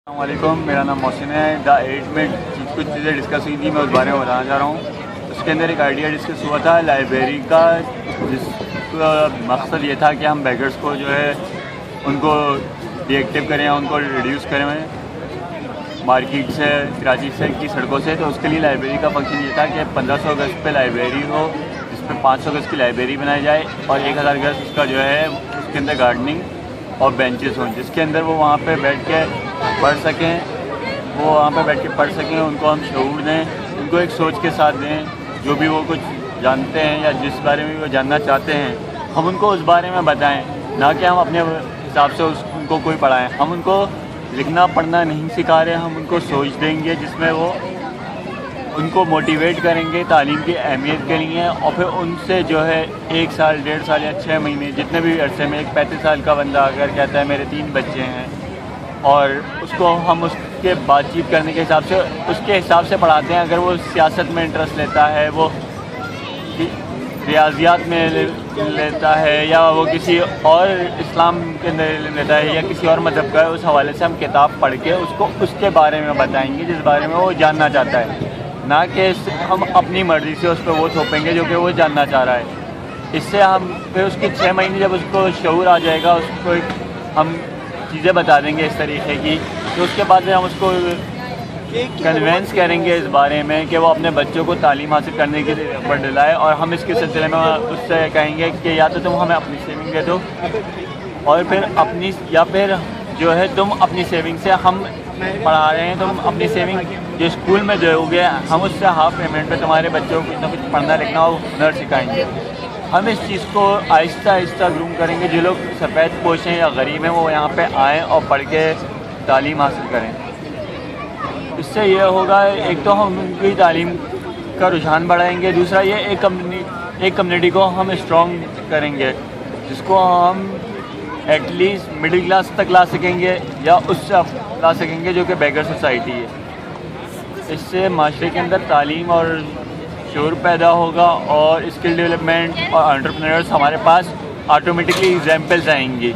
السلام علیکم، میرا نام محسن ہے۔ دا ایٹ میں کچھ چیزیں ڈسکس ہوئی تھیں، میں اس بارے میں بتانا چاہ رہا ہوں۔ اس کے اندر ایک آئیڈیا ڈسکس ہوا تھا لائبریری کا، جس کا مقصد یہ تھا کہ ہم بیگرس کو جو ہے ان کو ڈی ایکٹیو کریں، ان کو ریڈیوس کریں مارکیٹ سے، کراچی سے کی سڑکوں سے۔ تو اس کے لیے لائبریری کا فنکشن یہ تھا کہ 1500 گز پہ لائبریری ہو، جس پہ 500 گز کی لائبریری بنائی جائے اور 1000 گز اس کا جو ہے اس کے اندر گارڈننگ اور بینچز ہوں، جس کے اندر وہ وہاں پہ بیٹھ کے پڑھ سکیں، ان کو ہم شعور دیں، ان کو ایک سوچ کے ساتھ دیں، جو بھی وہ کچھ جانتے ہیں یا جس بارے میں وہ جاننا چاہتے ہیں ہم ان کو اس بارے میں بتائیں، نہ کہ ہم اپنے حساب سے ان کو کوئی پڑھائیں۔ ہم ان کو لکھنا پڑھنا نہیں سکھا رہے، ہم ان کو سوچ دیں گے جس میں وہ ان کو موٹیویٹ کریں گے تعلیم کی اہمیت کے لیے، اور پھر ان سے جو ہے 1 سال 1.5 سال یا 6 مہینے جتنے بھی عرصے میں، ایک 35 سال کا بندہ اگر کہتا ہے میرے 3 بچے ہیں، اور اس کو ہم اس کے بات چیت کرنے کے حساب سے اس کے حساب سے پڑھاتے ہیں۔ اگر وہ سیاست میں انٹرسٹ لیتا ہے، وہ ریاضیات میں لیتا ہے، یا وہ کسی اور اسلام کے اندر لیتا ہے یا کسی اور مذہب کا ہے، اس حوالے سے ہم کتاب پڑھ کے اس کو اس کے بارے میں بتائیں گے جس بارے میں وہ جاننا چاہتا ہے، نہ کہ ہم اپنی مرضی سے اس پہ وہ تھوپیں گے جو کہ وہ جاننا چاہ رہا ہے۔ اس سے ہم پھر اس کی 6 مہینے جب اس کو شعور آ جائے گا، اس کو ہم چیزیں بتا دیں گے اس طریقے کی، تو اس کے بعد ہم اس کو کنوینس کریں گے اس بارے میں کہ وہ اپنے بچوں کو تعلیم حاصل کرنے کے لیے پر ڈلائے، اور ہم اس کے سلسلے میں اس سے کہیں گے کہ یا تو تم ہمیں اپنی سیونگ دے دو، اور پھر جو ہے تم اپنی سیونگ سے، ہم پڑھا رہے ہیں تم اپنی سیونگ جو اسکول میں جو ہوگی ہم اس سے ہاف پیمنٹ پہ تمہارے بچوں کو کچھ نہ کچھ پڑھنا لکھنا اور ہنر سکھائیں گے۔ ہم اس چیز کو آہستہ آہستہ گروم کریں گے، جو لوگ سفید پوش ہیں یا غریب ہیں وہ یہاں پہ آئیں اور پڑھ کے تعلیم حاصل کریں۔ اس سے یہ ہوگا، ایک تو ہم ان کی تعلیم کا رجحان بڑھائیں گے، دوسرا یہ ایک کمیونٹی کو ہم اسٹرانگ کریں گے، جس کو ہم ایٹ لیسٹ مڈل کلاس تک لا سکیں گے یا اس سے لا سکیں گے جو کہ بیگر سوسائٹی ہے۔ اس سے معاشرے کے اندر تعلیم اور شعور پیدا ہوگا، اور اسکل ڈیولپمنٹ اور انٹرپرینرز ہمارے پاس آٹومیٹکلی ایگزامپلز آئیں گی،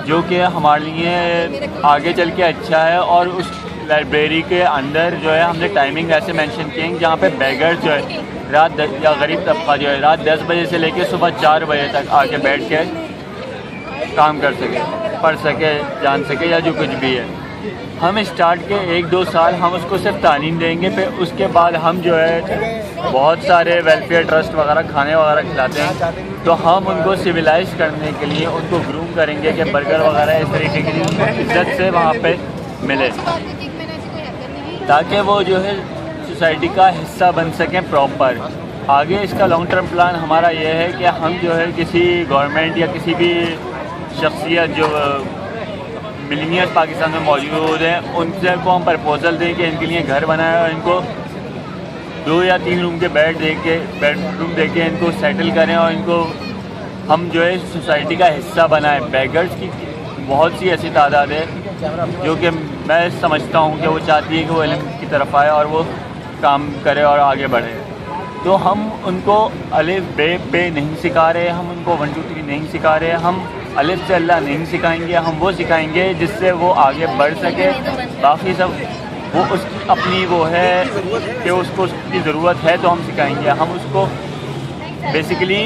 جو کہ ہمارے لیے آگے چل کے اچھا ہے۔ اور اس لائبریری کے اندر جو ہے ہم نے ٹائمنگ ایسے مینشن کیے ہیں جہاں پہ بیگر جو ہے یا غریب طبقہ جو ہے رات 10 بجے سے لے کے صبح 4 بجے تک آ کے بیٹھ کے کام کر سکے، پڑھ سکے، جان سکے، یا جو کچھ بھی ہے۔ ہم اسٹارٹ کے 1-2 سال ہم اس کو صرف تعلیم دیں گے، پھر اس کے بعد ہم جو ہے بہت سارے ویلفیئر ٹرسٹ وغیرہ کھانے وغیرہ کھلاتے ہیں، تو ہم ان کو سویلائز کرنے کے لیے ان کو گروم کریں گے کہ برگر وغیرہ اس طریقے کے لیے ان کو عزت سے وہاں پہ ملے، تاکہ وہ جو ہے سوسائٹی کا حصہ بن سکیں پراپر۔ آگے اس کا لانگ ٹرم پلان ہمارا یہ ہے کہ ہم جو ہے کسی گورنمنٹ یا کسی بھی شخصیت جو ملینئر پاکستان میں موجود ہیں ان سے کو ہم پرپوزل دیں کہ ان کے لیے گھر بنائیں، اور ان کو 2 یا 3 روم کے بیڈ روم دے کے ان کو سیٹل کریں، اور ان کو ہم جو ہے سوسائٹی کا حصہ بنائیں۔ بیگرز کی بہت سی ایسی تعداد ہے جو کہ میں سمجھتا ہوں کہ وہ چاہتی ہے کہ وہ علم کی طرف آئے اور وہ کام کرے اور آگے بڑھے۔ تو ہم ان کو الف بے پہ نہیں سکھا رہے، ہم ان کو 1 2 3 نہیں سکھا رہے، ہم الف سے اللہ نہیں سکھائیں گے، ہم وہ سکھائیں گے جس سے وہ آگے بڑھ سکے۔ باقی سب وہ اس کی اپنی وہ ہے کہ اس کو اس کی ضرورت ہے تو ہم سکھائیں گے۔ ہم اس کو بیسیکلی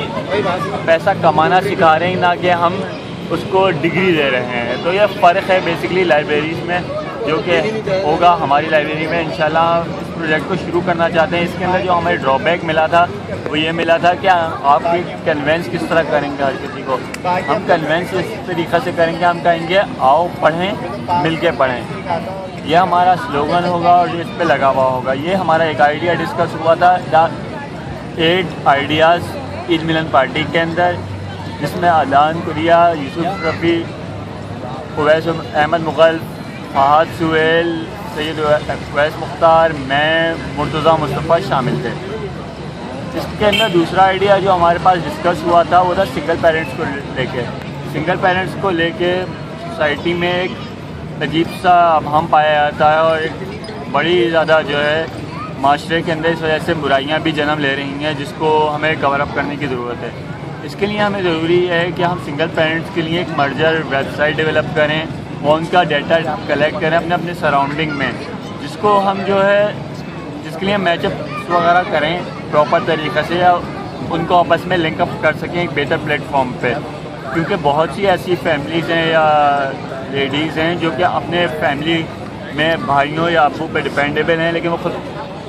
پیسہ کمانا سکھا رہے ہیں، نہ کہ ہم اس کو ڈگری دے رہے ہیں۔ تو یہ فرق ہے بیسیکلی لائبریریز میں، جو کہ ہوگا ہماری لائبریری میں انشاءاللہ۔ اس پروجیکٹ کو شروع کرنا چاہتے ہیں۔ اس کے اندر جو ہمیں ڈرا بیک ملا تھا وہ یہ ملا تھا کہ آپ کنوینس کس طرح کریں گے ہر کسی کو۔ ہم کنوینس اس طریقے سے کریں گے، ہم کہیں گے آؤ پڑھیں، مل کے پڑھیں، یہ ہمارا سلوگن ہوگا اور یہ اس پہ لگا ہوا ہوگا۔ یہ ہمارا ایک آئیڈیا ڈسکس ہوا تھا دا 8 آئیڈیاز عید ملن پارٹی کے اندر، جس میں عدنان قریہ، یوسف رفیع، اویس احمد مغل، فہد سہیل، سید اویس مختار، میں، مرتضیٰ مصطفیٰ شامل تھے۔ اس کے اندر دوسرا آئیڈیا جو ہمارے پاس ڈسکس ہوا تھا وہ تھا سنگل پیرنٹس کو لے کے۔ سنگل پیرنٹس کو لے کے سوسائٹی میں ایک عجیب سا ابہام پایا جاتا ہے، اور ایک بڑی زیادہ جو ہے معاشرے کے اندر اس وجہ سے برائیاں بھی جنم لے رہی ہیں، جس کو ہمیں کور اپ کرنے کی ضرورت ہے۔ اس کے لیے ہمیں ضروری ہے کہ ہم سنگل پیرنٹس کے لیے ایک مرجر ویب سائٹ ڈیولپ کریں، وہ ان کا ڈیٹا کلیکٹ کریں اپنے اپنے سراؤنڈنگ میں، جس کو ہم جو ہے جس کے لیے میچ اپ وغیرہ کریں پراپر طریقے سے، یا ان کو آپس میں لنک اپ کر سکیں ایک بہتر پلیٹ فارم پہ. کیونکہ بہت سی ایسی فیملیز ہیں یا لیڈیز ہیں جو کہ اپنے فیملی میں بھائیوں یا ابو پہ ڈپینڈیبل ہیں، لیکن وہ خود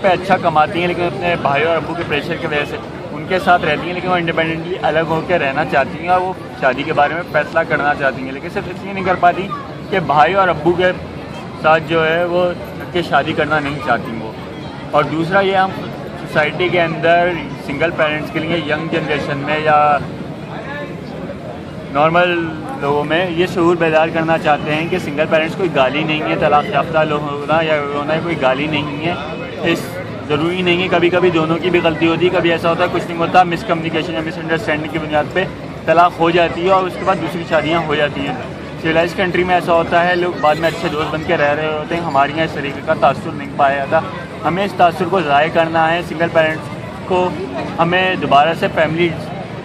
پہ اچھا کماتی ہیں، لیکن اپنے بھائیوں اور ابو کے پریشر کی وجہ سے ان کے ساتھ رہتی ہیں، لیکن وہ انڈیپینڈنٹلی الگ ہو کے رہنا چاہتی ہیں اور وہ شادی کے بارے میں فیصلہ کرنا چاہتی ہیں، لیکن صرف اس لیے نہیں کر پاتی کہ بھائی اور ابو کے ساتھ جو ہے وہ کہ شادی کرنا نہیں چاہتی وہ. اور دوسرا یہ ہم سوسائٹی کے اندر سنگل پیرنٹس کے لیے ینگ جنریشن میں یا نارمل لوگوں میں یہ شعور بیدار کرنا چاہتے ہیں کہ سنگل پیرنٹس کوئی گالی نہیں ہے، طلاق یافتہ ہونا یا رونا کوئی گالی نہیں ہے. اس ضروری نہیں ہے، کبھی کبھی دونوں کی بھی غلطی ہوتی ہے، کبھی ایسا ہوتا ہے کچھ نہیں ہوتا، مس کمیونیکیشن یا مس انڈرسٹینڈنگ کی بنیاد پہ طلاق ہو جاتی ہے اور اس کے بعد دوسری شادیاں ہو جاتی ہیں. سویلائز کنٹری میں ایسا ہوتا ہے، لوگ بعد میں اچھے دوست بن کے رہ رہے ہوتے ہیں. ہمارے یہاں اس طریقے کا تاثر نہیں پایا جاتا. ہمیں اس تاثر کو ضائع کرنا ہے. سنگل پیرنٹس کو ہمیں دوبارہ سے فیملی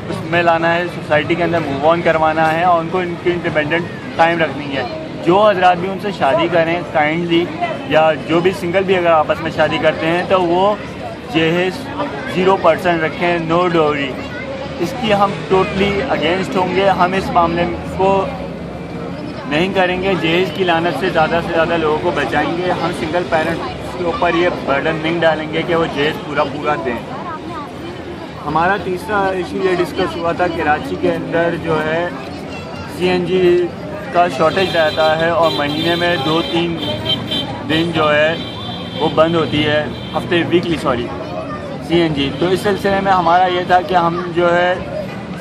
اس میں لانا ہے، سوسائٹی کے اندر موو آن کروانا ہے اور ان کو ان کی انڈیپینڈنٹ قائم رکھنی ہے. جو حضرات بھی ان سے شادی کریں کائنڈلی، یا جو بھی سنگل بھی اگر آپس میں شادی کرتے ہیں تو وہ جہیز 0% رکھیں، نو ڈوری. اس کی ہم ٹوٹلی اگینسٹ ہوں گے. ہم اس معاملے کو نہیں کریں گے. جہیز کی لعنت سے زیادہ لوگوں کو بچائیں گے. ہم سنگل پیرنٹس کے اوپر یہ برڈن نہیں ڈالیں گے کہ وہ جہیز پورا دیں. ہمارا تیسرا ایشو یہ ڈسکس ہوا تھا، کراچی کے اندر جو ہے CNG کا شارٹیج رہتا ہے اور مہینے میں 2-3 دن جو ہے وہ بند ہوتی ہے، ویکلی CNG. تو اس سلسلے میں ہمارا یہ تھا کہ ہم جو ہے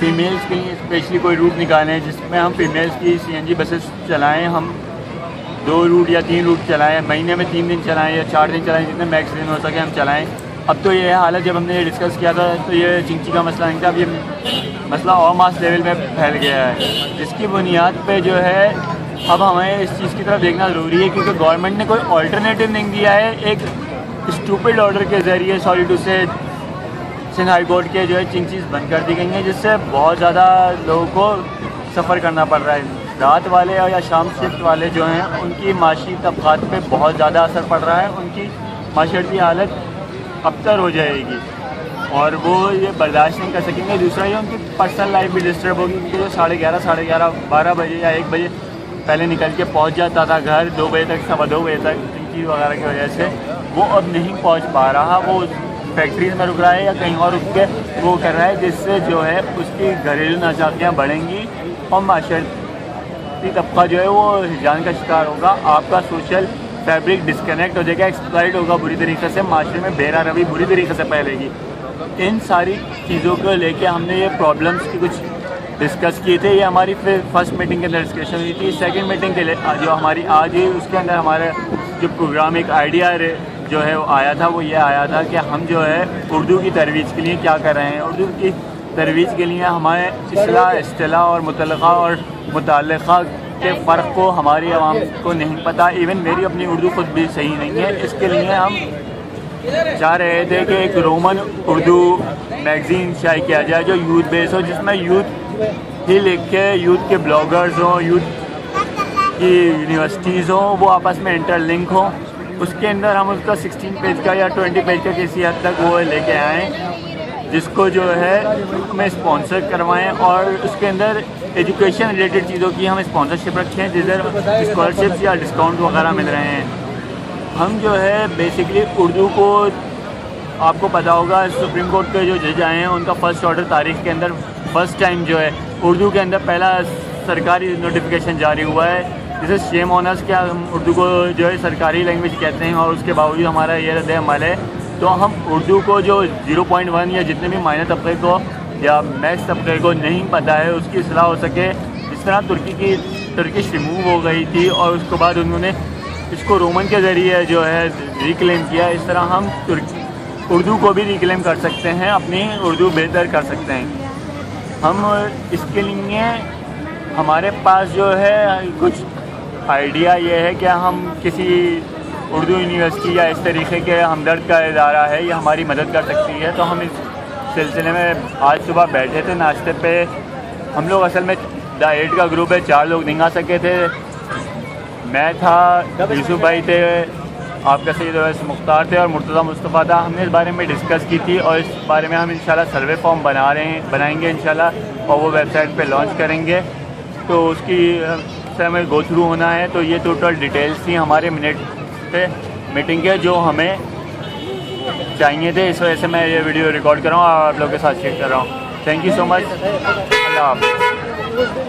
فیمیلز کے لیے اسپیشلی کوئی روٹ نکالیں جس میں ہم فیمیلز کی CNG بسز چلائیں. ہم 2 روٹ یا 3 روٹ چلائیں، مہینے میں 3 دن چلائیں یا 4 دن چلائیں، جتنے میکس دن ہو سکے ہم چلائیں. اب تو یہ حالت، جب ہم نے یہ ڈسکس کیا تھا تو یہ چنچی کا مسئلہ نہیں تھا، اب یہ مسئلہ اور ماس لیول میں پھیل گیا ہے، جس کی بنیاد پہ جو ہے اب ہمیں اس چیز کی طرف دیکھنا ضروری ہے. کیونکہ گورنمنٹ نے کوئی آلٹرنیٹیو نہیں دیا ہے. ایک اسٹوپڈ آرڈر کے ذریعے سوری ٹو سے سندھ ہائی کورٹ کے جو ہے چنچیز بند کر دی گئی ہیں، جس سے بہت زیادہ لوگوں کو سفر کرنا پڑ رہا ہے. رات والے یا شام شفٹ والے جو ہیں ان کی معاشی طبقات پہ بہت زیادہ اثر پڑ رہا ہے. ان کی معاشرتی حالت ابتر ہو جائے گی اور وہ یہ برداشت نہیں کر سکیں گے. دوسرا یہ ان کی پرسنل لائف بھی ڈسٹرب ہوگی، کیونکہ جو 11:30 12 بجے یا 1 بجے پہلے نکل کے پہنچ جاتا تھا گھر 2 بجے تک، 2:15 بجے تک، چنچی وغیرہ کی وجہ سے وہ اب نہیں پہنچ پا رہا. وہ فیکٹریز میں رک رہا ہے یا کہیں اور رک کے وہ کر رہا ہے، جس سے جو ہے اس کی گھریلو ناچاکیاں بڑھیں گی اور معاشرتی طبقہ جو ہے وہ ہجران کا شکار ہوگا. آپ کا سوشل فیبرک ڈسکنیکٹ ہو جائے گا، ایکسپلائٹ ہوگا بری طریقے سے، معاشرے میں بے روی بری طریقے سے پھیلے گی. ان ساری چیزوں کو لے کے ہم نے یہ پرابلمس کی کچھ ڈسکس کیے تھے. یہ ہماری فرسٹ میٹنگ کے اندر ڈسکشن ہوئی تھی. سیکنڈ میٹنگ کے لیے جو ہماری آج ہوئی، اس کے اندر ہمارا جو پروگرام ایک آئیڈیا جو ہے وہ آیا تھا، وہ یہ آیا تھا کہ ہم جو ہے اردو کی ترویج کے لیے کیا کر رہے ہیں. اردو کی ترویج کے لیے ہمارے اصطلاح اور متعلقہ اور متعلقہ کے فرق کو ہماری عوام کو نہیں پتہ. ایون میری اپنی اردو خود بھی صحیح نہیں ہے. اس کے لیے ہم چاہ رہے تھے کہ ایک رومن اردو میگزین شائع کیا جائے جو یوتھ بیس ہو، جس میں یوتھ ہی لکھے، یوتھ کے بلاگرز ہوں، یوتھ کی یونیورسٹیز ہوں، وہ آپس میں انٹر لنک ہوں. اس کے اندر ہم اس کا 16 پیج کا یا 20 پیج کا کسی حد تک وہ لے کے آئیں، جس کو جو ہے ہمیں اسپانسر کروائیں اور اس کے اندر ایجوکیشن ریلیٹڈ چیزوں کی ہم اسپانسرشپ رکھیں، جس اسکالرشپس یا ڈسکاؤنٹ وغیرہ مل رہے ہیں. ہم جو ہے بیسکلی اردو کو، آپ کو پتہ ہوگا سپریم کورٹ کے جو جج آئے ہیں ان کا فرسٹ آرڈر تاریخ کے اندر فرسٹ ٹائم جو ہے اردو کے اندر پہلا سرکاری نوٹیفیکیشن جاری ہوا ہے، جسے شیم آن اس کیا ہم اردو کو جو ہے سرکاری لینگویج کہتے ہیں اور اس کے باوجود ہمارا یہ رد عمل ہے. تو ہم اردو کو جو 0.1 یا جتنے بھی مائنر طبقے کو یا میکس طبقے کو نہیں پتہ ہے اس کی اصلاح ہو سکے. جس طرح ترکش ریموو ہو گئی تھی اور اس کے بعد انہوں نے اس کو رومن کے ذریعے جو ہے ریکلیم کیا، اس طرح ہم اردو کو بھی ریکلیم کر سکتے ہیں، اپنی اردو بہتر کر سکتے ہیں. ہم اس کے لیے ہمارے پاس جو ہے کچھ آئیڈیا یہ ہے کہ ہم کسی اردو یونیورسٹی یا اس طریقے کے ہمدرد کا ادارہ ہے، یہ ہماری مدد کر سکتی ہے. تو ہم اس سلسلے میں آج صبح بیٹھے تھے ناشتے پہ. ہم لوگ اصل میں 8 کا گروپ ہے، 4 لوگ نہیں آ سکے تھے. میں تھا، یوسف بھائی تھے، آپ کا سید اویس مختار تھے اور مرتضیٰ مصطفیٰ تھا. ہم نے اس بارے میں ڈسکس کی تھی اور اس بارے میں ہم انشاءاللہ سروے فارم بنائیں گے انشاءاللہ اور وہ ویب سائٹ پہ لانچ کریں گے. تو اس کی سے ہمیں گو تھرو ہونا ہے. تو یہ ٹوٹل ڈیٹیلز تھیں ہمارے میٹنگ کے جو ہمیں چاہیے تھے. اس وجہ سے میں یہ ویڈیو ریکارڈ کر رہا ہوں اور آپ لوگوں کے ساتھ شیئر کر رہا ہوں. تھینک یو سو مچ. اللہ حافظ.